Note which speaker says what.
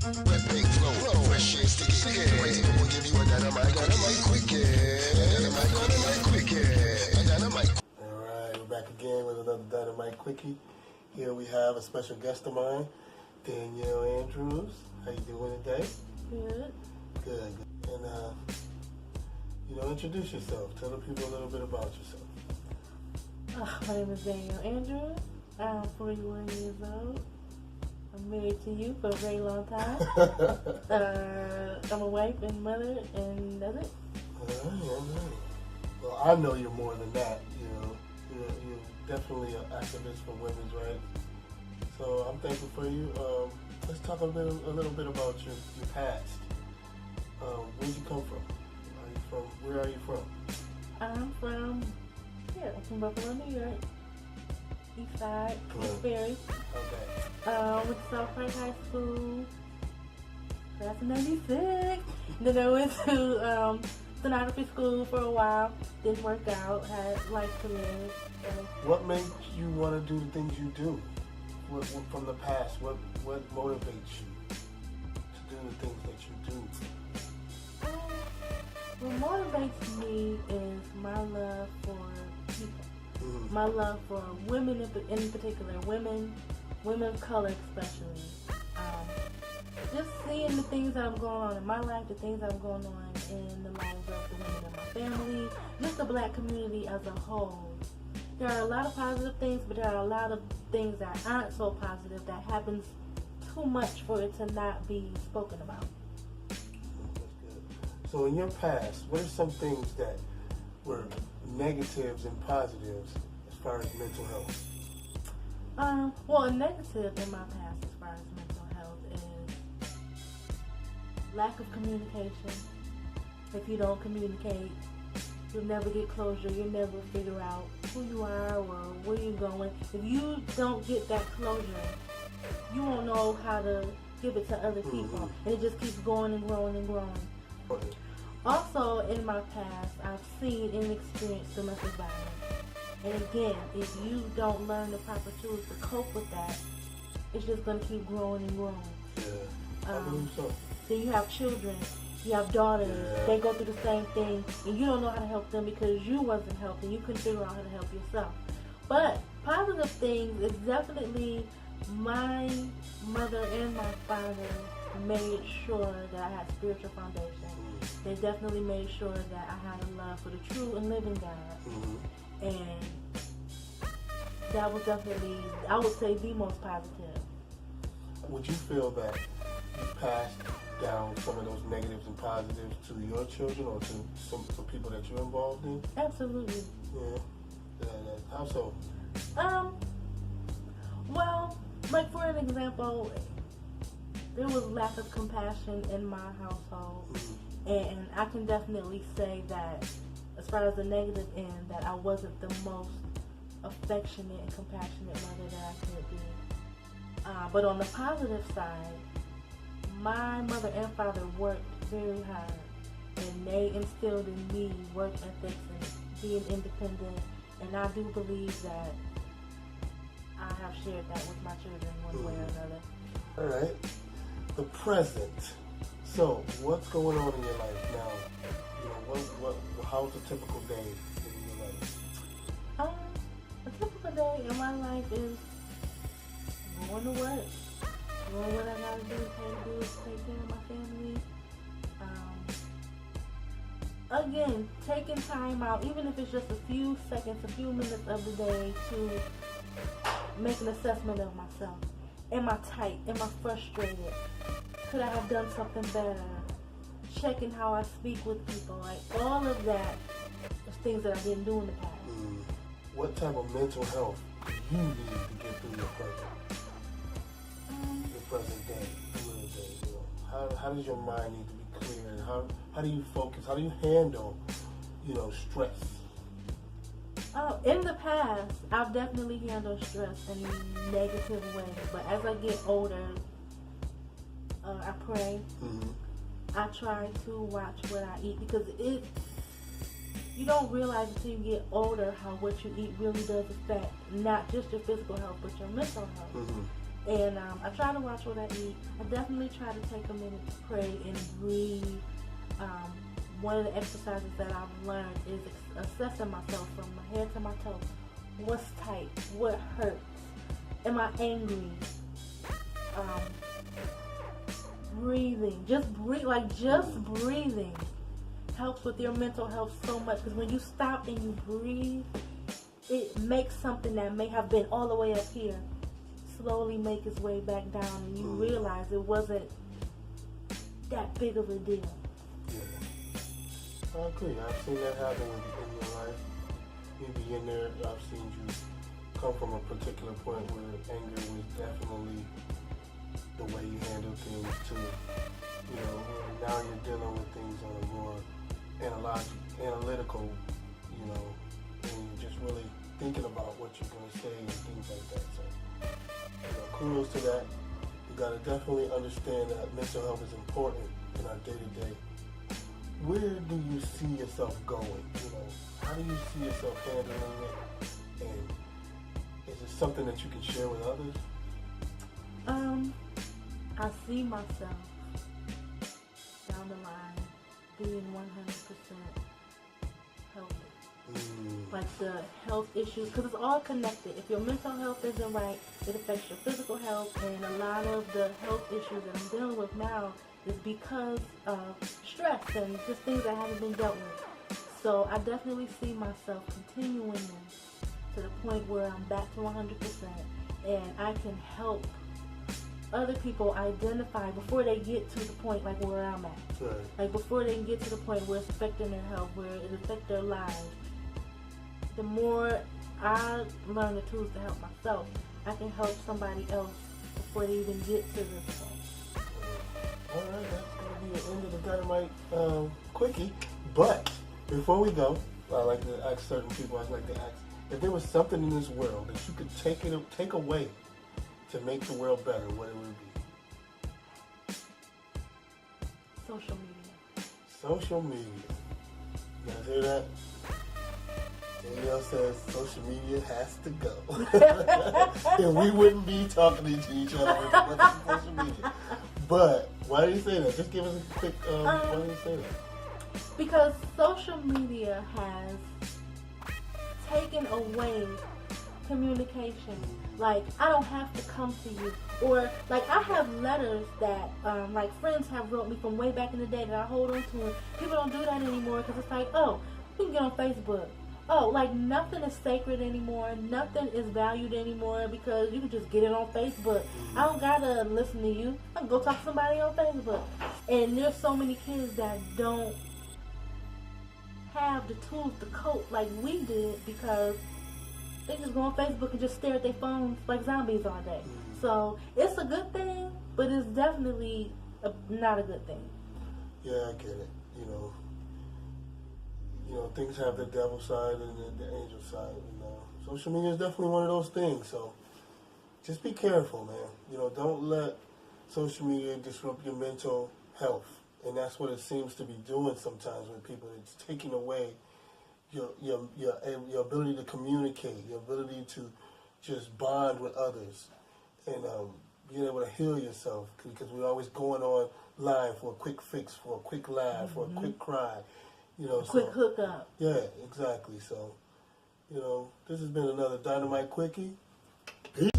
Speaker 1: Wet big flow, fresh shit, sticky. Crazy people give you a dynamite quickie. Dynamite quickie. Dynamite. Alright, we're back again with another Dynamite Quickie. Here we have a special guest of mine, Danielle Andrews. How you doing today?
Speaker 2: Good.
Speaker 1: Good. And, introduce yourself. Tell the people a little bit about yourself.
Speaker 2: My name is Danielle Andrews. I'm 41 years old. I'm married to you for a very long time. I'm a wife and mother, and that's it.
Speaker 1: All right. Well, I know you're more than that. You're definitely an activist for women's rights. So I'm thankful for you. Let's talk a little bit about your past. Where did you come from? Where are you from?
Speaker 2: I'm from Buffalo, New York. East Side, East Ferry.
Speaker 1: Okay.
Speaker 2: Went to South Park High School. Class of 96. Then I went to stenography school for a while. Didn't work out. Had life to live.
Speaker 1: What made you want to do the things you do? What from the past? What motivates you to do the things that you do?
Speaker 2: What motivates me is my love for people. My love for women in particular, women of color especially. Just seeing the things that are going on in my life, the things that are going on in the lives of the women in my family, just the black community as a whole. There are a lot of positive things, but there are a lot of things that aren't so positive that happens too much for it to not be spoken about.
Speaker 1: That's good. So in your past, what are some things that were negatives and positives as far as mental health?
Speaker 2: Well, a negative in my past as far as mental health is lack of communication. If you don't communicate, you'll never get closure. You'll never figure out who you are or where you're going. If you don't get that closure, you won't know how to give it to other people. And it just keeps going and growing and growing.
Speaker 1: Okay.
Speaker 2: Also, in my past, I've seen and experienced domestic violence. And again, if you don't learn the proper tools to cope with that, it's just going to keep growing and growing.
Speaker 1: Yeah, I believe so.
Speaker 2: Then you have children, you have daughters, they go through the same thing, and you don't know how to help them because you wasn't helped and you couldn't figure out how to help yourself. But positive things is definitely my mother and my father made sure that I had spiritual foundation. They definitely made sure that I had a love for the true and living God. And that was definitely, I would say, the most positive.
Speaker 1: Would you feel that you passed down some of those negatives and positives to your children or to some people that you're involved in?
Speaker 2: Absolutely.
Speaker 1: Yeah. How so?
Speaker 2: Well, like for an example, there was lack of compassion in my household. And I can definitely say that as far as the negative end, that I wasn't the most affectionate and compassionate mother that I could be. But on the positive side, my mother and father worked very hard, and they instilled in me work ethics and being independent, and I do believe that I have shared that with my children one way or another.
Speaker 1: All right. The present. So, what's going on in your life now? How's a typical day in your life?
Speaker 2: A typical day in my life is going to work, doing what I gotta do, pay bills, take care of my family. Again, taking time out, even if it's just a few seconds, a few minutes of the day to make an assessment of myself. Am I tight? Am I frustrated? Could I have done something better? Checking how I speak with people, like all of that is things that I didn't do in the past.
Speaker 1: What type of mental health do you need to get through your present day, real day? How does your mind need to be clear? And how do you focus? How do you handle, stress?
Speaker 2: In the past, I've definitely handled stress in a negative way, but as I get older, I pray. I try to watch what I eat because you don't realize until you get older how what you eat really does affect not just your physical health but your mental health. And I try to watch what I eat. I definitely try to take a minute to pray and breathe. One of the exercises that I've learned is assessing myself from my head to my toe. What's tight? What hurts? Am I angry? Breathing. Just breathing helps with your mental health so much. Because when you stop and you breathe, it makes something that may have been all the way up here slowly make its way back down, and you realize it wasn't that big of a deal.
Speaker 1: Yeah. I agree. I've seen that happen in your life. You be in there, I've seen you come from a particular point where anger was definitely the way you handle things too. You know, and now you're dealing with things on a more analytical, you know, and you're just really thinking about what you're going to say and things like that. So, you know, kudos to that. You got to definitely understand that mental health is important in our day-to-day. Where do you see yourself going? You know, how do you see yourself handling it? And is it something that you can share with others?
Speaker 2: I see myself down the line being 100% healthy. Like the health issues, because it's all connected. If your mental health isn't right, it affects your physical health, and a lot of the health issues that I'm dealing with now is because of stress and just things that haven't been dealt with. So I definitely see myself continuing this to the point where I'm back to 100%, and I can help other people identify before they get to the point like where I'm at.
Speaker 1: Right.
Speaker 2: Like before they can get to the point where it's affecting their health, where it affects their lives. The more I learn the tools to help myself, I can help somebody else before they even get to this point.
Speaker 1: Alright, that's going to be the end of the Dynomite Quickie. But before we go, I like to ask certain people, I'd like to ask, if there was something in this world that you could take away to make the world better, what it would be?
Speaker 2: Social media.
Speaker 1: Social media. You guys hear that? Danielle says social media has to go. And we wouldn't be talking to each other if it wasn't for social media. But why do you say that? Just give us a quick, why do you say that?
Speaker 2: Because social media has taken away communication. Like, I don't have to come to you. Or, like, I have letters that, like, friends have wrote me from way back in the day that I hold on to. And people don't do that anymore because it's like, oh, we can get on Facebook. Oh, like, nothing is sacred anymore. Nothing is valued anymore because you can just get it on Facebook. I don't gotta listen to you. I can go talk to somebody on Facebook. And there's so many kids that don't have the tools to cope like we did because they just go on Facebook and just stare at their phones like zombies all day. So it's a good thing, but it's definitely not a good thing.
Speaker 1: Yeah, I get it. You know, things have the devil side and the angel side. Social media is definitely one of those things. So just be careful, man. You know, don't let social media disrupt your mental health. And that's what it seems to be doing sometimes with people. It's taking away your ability to communicate, your ability to just bond with others, and being able to heal yourself. Because we're always going online for a quick fix, for a quick laugh, for a quick cry. You know,
Speaker 2: quick hookup.
Speaker 1: Yeah, exactly. So, you know, this has been another Dynomite Quickie. Peace.